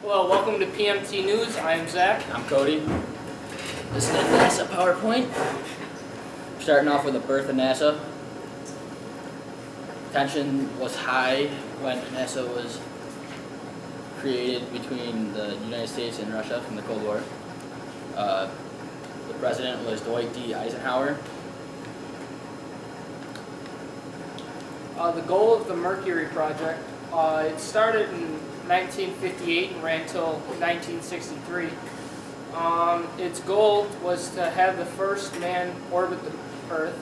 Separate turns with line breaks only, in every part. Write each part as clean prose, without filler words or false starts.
Hello, welcome to PMT News. I am Zach.
I'm Cody. This is the NASA PowerPoint. Starting off with the birth of NASA. Tension was high when NASA was created between the United States and Russia from the Cold War. The president was Dwight D. Eisenhower.
The goal of the Mercury project, it started in 1958 and ran until 1963. Its goal was to have the first man orbit the Earth.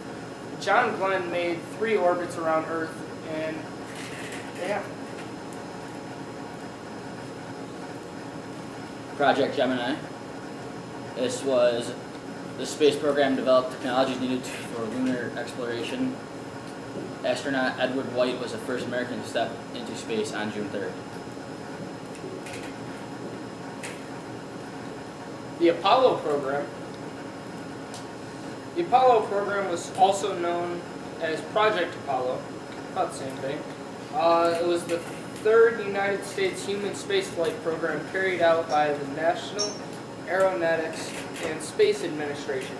John Glenn made 3 orbits around Earth, and yeah.
Project Gemini. This was the space program developed technologies needed for lunar exploration. Astronaut Edward White was the first American to step into space on June 3rd.
The Apollo program. The Apollo program was also known as Project Apollo, about the same thing. It was the 3rd United States human spaceflight program carried out by the National Aeronautics and Space Administration,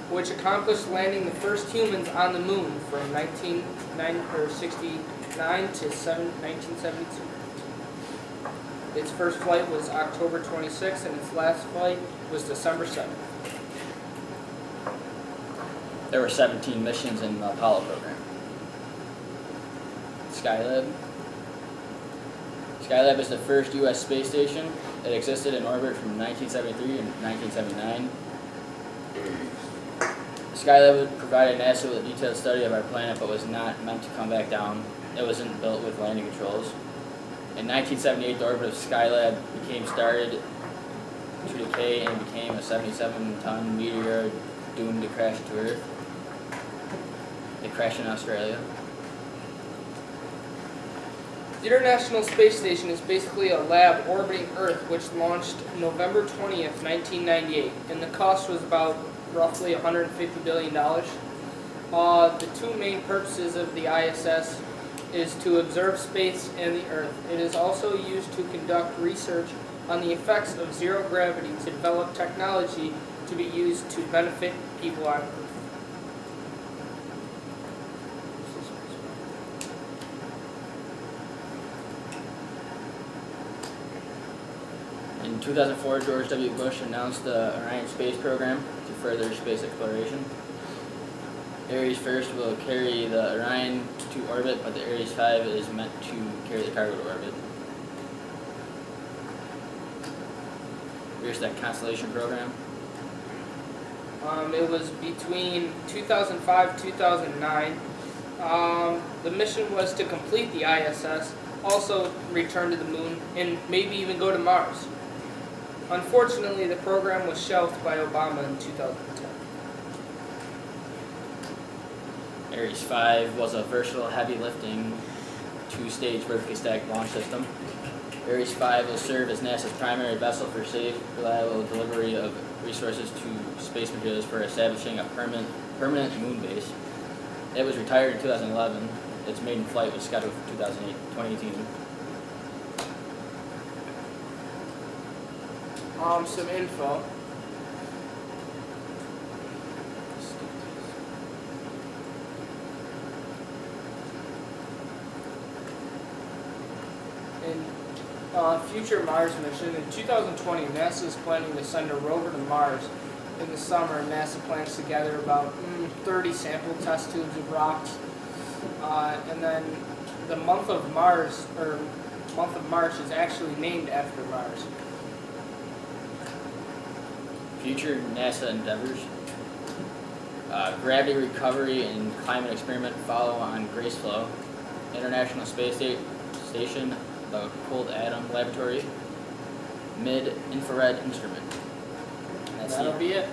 which accomplished landing the first humans on the moon from 1969 to 1972. Its first flight was October 26th, and its last flight was December 7th.
There were 17 missions in the Apollo program. Skylab. Skylab is the first U.S. space station. It existed in orbit from 1973 and 1979. Skylab provided NASA with a detailed study of our planet, but was not meant to come back down. It wasn't built with landing controls. In 1978, the orbit of Skylab started to decay and became a 77-ton meteor doomed to crash to Earth. It crashed in Australia.
The International Space Station is basically a lab orbiting Earth, which launched November 20th, 1998, and the cost was about roughly $150 billion. The 2 main purposes of the ISS is to observe space and the Earth. It is also used to conduct research on the effects of zero gravity to develop technology to be used to benefit people on Earth.
In 2004, George W. Bush announced the Orion space program to further space exploration. Ares 1 will carry the Orion to orbit, but the Ares 5 is meant to carry the cargo to orbit. Here's that Constellation program.
It was between 2005-2009. The mission was to complete the ISS, also return to the moon, and maybe even go to Mars. Unfortunately, the program was shelved by Obama in 2010.
Ares 5 was a versatile, heavy-lifting, 2-stage vertically stacked launch system. Ares 5 will serve as NASA's primary vessel for safe, reliable delivery of resources to space materials for establishing a permanent moon base. It was retired in 2011. Its maiden flight was scheduled for 2018.
Some info. In future Mars mission, in 2020, NASA is planning to send a rover to Mars. In the summer, NASA plans to gather about 30 sample test tubes of rocks. And then the month of March is actually named after Mars.
Future NASA endeavors. Gravity recovery and climate experiment follow on Grace Flow. International Space Station, the Cold Atom Laboratory. Mid-infrared instrument.
That'll be it.